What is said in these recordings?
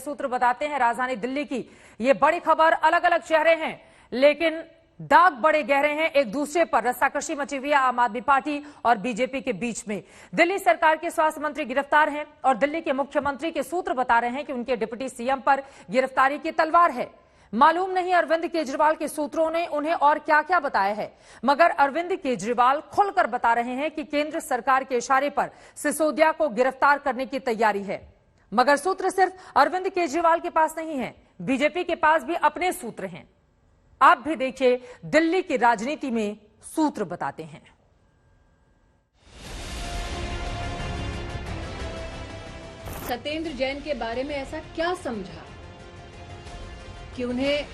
सूत्र बताते हैं राजधानी दिल्ली की ये बड़ी खबर। अलग अलग चेहरे हैं लेकिन दाग बड़े गहरे हैं एक दूसरे पर। रस्साकशी मची हुई है आम आदमी पार्टी और बीजेपी के बीच में। दिल्ली सरकार के स्वास्थ्य मंत्री गिरफ्तार हैं और दिल्ली के मुख्यमंत्री के सूत्र बता रहे हैं कि उनके डिप्टी सीएम पर गिरफ्तारी की तलवार है। मालूम नहीं अरविंद केजरीवाल के सूत्रों ने उन्हें और क्या क्या बताया है, मगर अरविंद केजरीवाल खुलकर बता रहे हैं कि केंद्र सरकार के इशारे पर सिसोदिया को गिरफ्तार करने की तैयारी है। मगर सूत्र सिर्फ अरविंद केजरीवाल के पास नहीं है, बीजेपी के पास भी अपने सूत्र हैं। आप भी देखिए दिल्ली की राजनीति में सूत्र बताते हैं। सत्येंद्र जैन के बारे में ऐसा क्या समझा कि उन्हें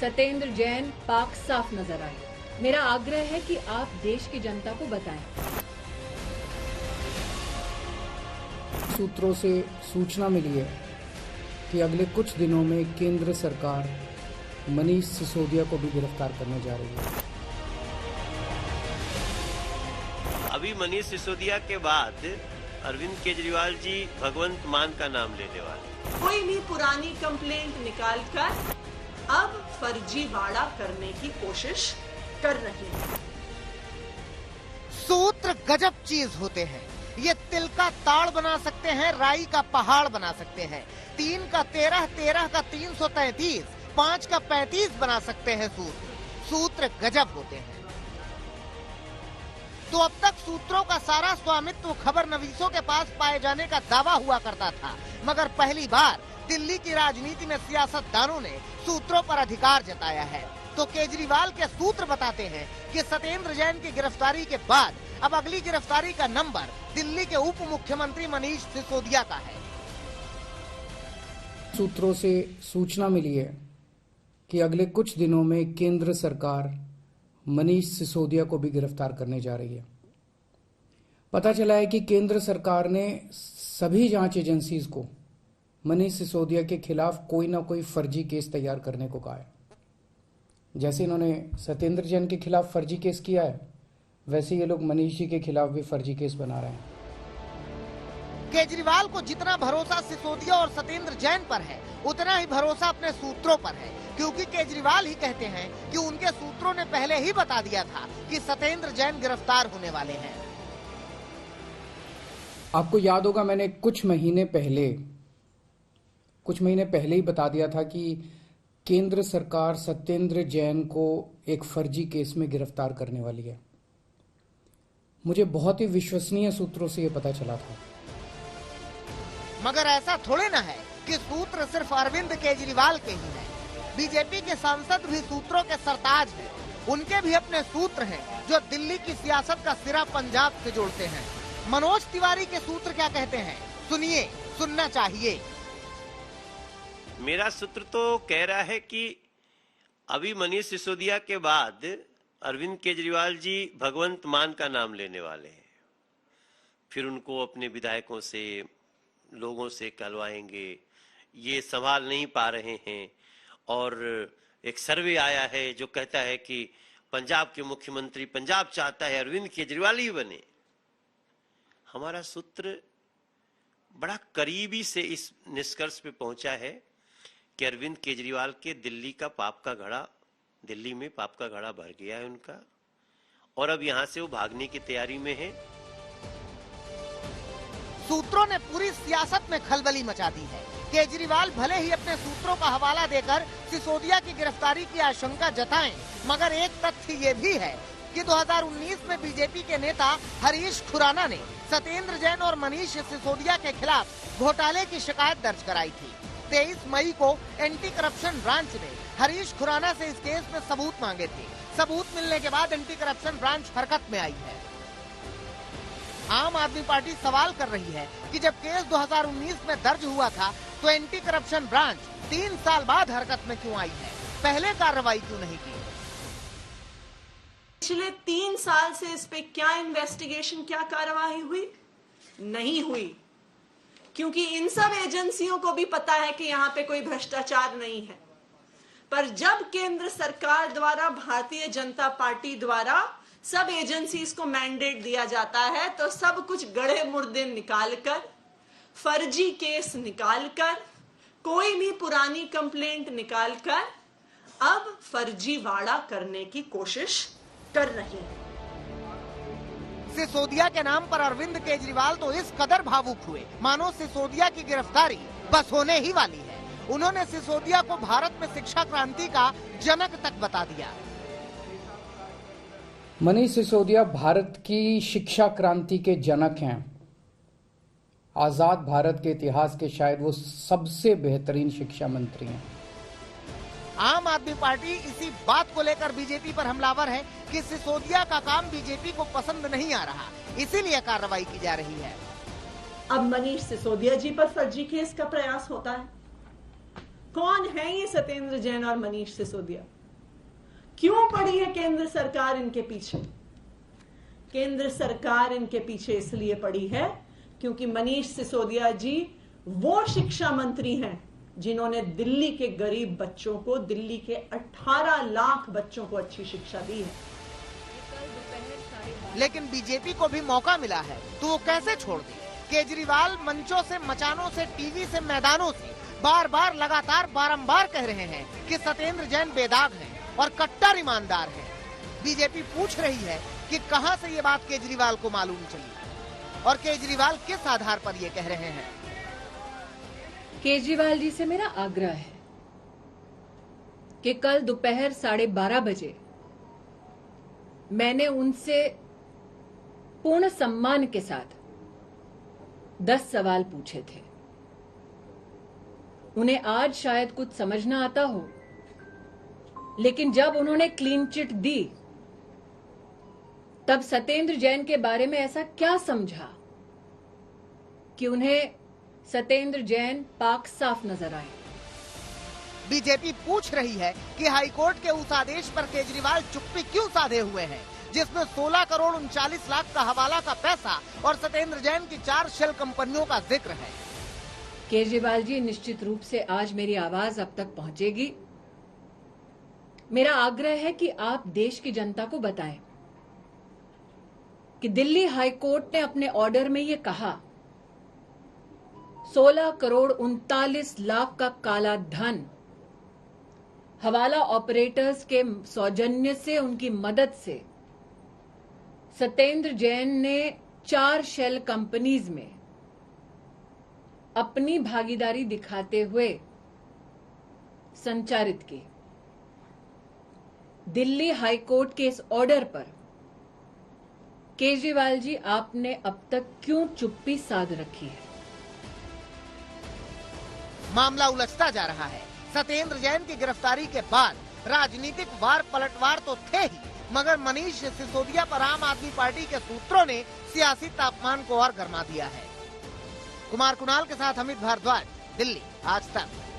सत्येंद्र जैन पाक साफ नजर आए? मेरा आग्रह है कि आप देश की जनता को बताएं। सूत्रों से सूचना मिली है कि अगले कुछ दिनों में केंद्र सरकार मनीष सिसोदिया को भी गिरफ्तार करने जा रही है। अभी मनीष सिसोदिया के बाद अरविंद केजरीवाल जी भगवंत मान का नाम लेने वाले। कोई भी पुरानी कंप्लेंट निकालकर अब फर्जीवाड़ा करने की कोशिश कर रही है। सूत्र गजब चीज होते हैं। ये तिल का ताड़ बना सकते हैं, राई का पहाड़ बना सकते हैं। 3 का 13, 13 का 333, 5 का 35 बना सकते हैं। सूत्र गजब होते हैं। तो अब तक सूत्रों का सारा स्वामित्व खबरनवीसों के पास पाए जाने का दावा हुआ करता था, मगर पहली बार दिल्ली की राजनीति में सियासतदानों ने सूत्रों पर अधिकार जताया है। तो केजरीवाल के सूत्र बताते हैं कि सत्येंद्र जैन की गिरफ्तारी के बाद अब अगली गिरफ्तारी का नंबर दिल्ली के उप मुख्यमंत्री मनीष सिसोदिया का है। सूत्रों से सूचना मिली है कि अगले कुछ दिनों में केंद्र सरकार मनीष सिसोदिया को भी गिरफ्तार करने जा रही है। पता चला है कि केंद्र सरकार ने सभी जांच एजेंसीज को मनीष सिसोदिया के खिलाफ कोई ना कोई फर्जी केस तैयार करने को कहा है। जैसे इन्होंने सत्येंद्र जैन के खिलाफ फर्जी केस किया है, वैसे ये लोग मनीष जी के खिलाफ भी फर्जी केस बना रहे हैं। केजरीवाल को जितना भरोसा सिसोदिया और सत्येंद्र जैन पर है, उतना ही भरोसा अपने सूत्रों पर है, क्योंकि केजरीवाल ही कहते हैं कि उनके सूत्रों ने पहले ही बता दिया था कि सत्येंद्र जैन गिरफ्तार होने वाले हैं। आपको याद होगा मैंने कुछ महीने पहले ही बता दिया था कि केंद्र सरकार सत्येंद्र जैन को एक फर्जी केस में गिरफ्तार करने वाली है। मुझे बहुत ही विश्वसनीय सूत्रों से यह पता चला था। मगर ऐसा थोड़े ना है कि सूत्र सिर्फ अरविंद केजरीवाल के ही हैं। बीजेपी के सांसद भी सूत्रों के सरताज हैं। उनके भी अपने सूत्र हैं जो दिल्ली की सियासत का सिरा पंजाब से जोड़ते हैं। मनोज तिवारी के सूत्र क्या कहते हैं, सुनिए, सुनना चाहिए। मेरा सूत्र तो कह रहा है कि अभी मनीष सिसोदिया के बाद अरविंद केजरीवाल जी भगवंत मान का नाम लेने वाले हैं। फिर उनको अपने विधायकों से, लोगों से कहलवाएंगे, ये संभाल नहीं पा रहे हैं। और एक सर्वे आया है जो कहता है कि पंजाब के मुख्यमंत्री पंजाब चाहता है अरविंद केजरीवाल ही बने। हमारा सूत्र बड़ा करीबी से इस निष्कर्ष पे पहुंचा है कि अरविंद केजरीवाल के दिल्ली में पाप का घड़ा भर गया है उनका, और अब यहां से वो भागने की तैयारी में है। सूत्रों ने पूरी सियासत में खलबली मचा दी है। केजरीवाल भले ही अपने सूत्रों का हवाला देकर सिसोदिया की गिरफ्तारी की आशंका जताएं, मगर एक तथ्य ये भी है कि 2019 में बीजेपी के नेता हरीश खुराना ने सत्येंद्र जैन और मनीष सिसोदिया के खिलाफ घोटाले की शिकायत दर्ज कराई थी। 23 मई को एंटी करप्शन ब्रांच ने हरीश खुराना से इस केस में सबूत मांगे थे। सबूत मिलने के बाद एंटी करप्शन ब्रांच हरकत में आई है। आम आदमी पार्टी सवाल कर रही है कि जब केस 2019 में दर्ज हुआ था तो एंटी करप्शन ब्रांच 3 साल बाद हरकत में क्यों आई है, पहले कार्रवाई क्यों नहीं की? पिछले 3 साल से इस पे क्या इन्वेस्टिगेशन, क्या कार्रवाई हुई? नहीं हुई, क्योंकि इन सब एजेंसियों को भी पता है कि यहाँ पे कोई भ्रष्टाचार नहीं है। पर जब केंद्र सरकार द्वारा, भारतीय जनता पार्टी द्वारा सब एजेंसीज को मैंडेट दिया जाता है तो सब कुछ गड़े मुर्दे निकालकर, फर्जी केस निकालकर, कोई पुरानी कंप्लेंट निकालकर अब फर्जीवाड़ा करने की कोशिश कर रही है। सिसोदिया के नाम पर अरविंद केजरीवाल तो इस कदर भावुक हुए मानो सिसोदिया की गिरफ्तारी बस होने ही वाली है। उन्होंने सिसोदिया को भारत में शिक्षा क्रांति का जनक तक बता दिया। मनीष सिसोदिया भारत की शिक्षा क्रांति के जनक हैं। आजाद भारत के इतिहास के शायद वो सबसे बेहतरीन शिक्षा मंत्री हैं। आम आदमी पार्टी इसी बात को लेकर बीजेपी पर हमलावर है कि सिसोदिया का काम बीजेपी को पसंद नहीं आ रहा, इसीलिए कार्रवाई की जा रही है। अब मनीष सिसोदिया जी पर फर्जी केस का प्रयास होता है। कौन है ये सत्येंद्र जैन और मनीष सिसोदिया? क्यों पड़ी है केंद्र सरकार इनके पीछे? केंद्र सरकार इनके पीछे इसलिए पड़ी है क्योंकि मनीष सिसोदिया जी वो शिक्षा मंत्री हैं जिन्होंने दिल्ली के गरीब बच्चों को, दिल्ली के 18 लाख बच्चों को अच्छी शिक्षा दी है। लेकिन बीजेपी को भी मौका मिला है तो वो कैसे छोड़ दे? केजरीवाल मंचों से, मचानों से, टीवी से, मैदानों से बार बार लगातार बारंबार कह रहे हैं कि सत्येंद्र जैन बेदाग हैं और कट्टर ईमानदार हैं। बीजेपी पूछ रही है कि कहां से ये बात केजरीवाल को मालूम चली और केजरीवाल किस आधार पर ये कह रहे हैं। केजरीवाल जी से मेरा आग्रह है कि कल दोपहर 12:30 बजे मैंने उनसे पूर्ण सम्मान के साथ 10 सवाल पूछे थे। उन्हें आज शायद कुछ समझ ना आता हो, लेकिन जब उन्होंने क्लीन चिट दी तब सत्येंद्र जैन के बारे में ऐसा क्या समझा कि उन्हें सत्येंद्र जैन पाक साफ नजर आए। बीजेपी पूछ रही है कि हाईकोर्ट के उस आदेश पर केजरीवाल चुप्पी क्यों साधे हुए हैं जिसमें 16 करोड़ 39 लाख का हवाला का पैसा और सत्येंद्र जैन की 4 शेल कंपनियों का जिक्र है। केजरीवाल जी, निश्चित रूप से आज मेरी आवाज अब तक पहुंचेगी। मेरा आग्रह है कि आप देश की जनता को बताएं कि दिल्ली हाईकोर्ट ने अपने ऑर्डर में ये कहा 16 करोड़ 39 लाख का काला धन हवाला ऑपरेटर्स के सौजन्य से, उनकी मदद से सत्येंद्र जैन ने 4 शेल कंपनीज में अपनी भागीदारी दिखाते हुए संचारित की। दिल्ली हाईकोर्ट के इस ऑर्डर पर केजरीवाल जी, आपने अब तक क्यों चुप्पी साध रखी है? मामला उलझता जा रहा है। सत्येंद्र जैन की गिरफ्तारी के बाद राजनीतिक वार पलटवार तो थे ही, मगर मनीष सिसोदिया पर आम आदमी पार्टी के सूत्रों ने सियासी तापमान को और गर्मा दिया है। कुमार कुणाल के साथ अमित भारद्वाज, दिल्ली आज तक।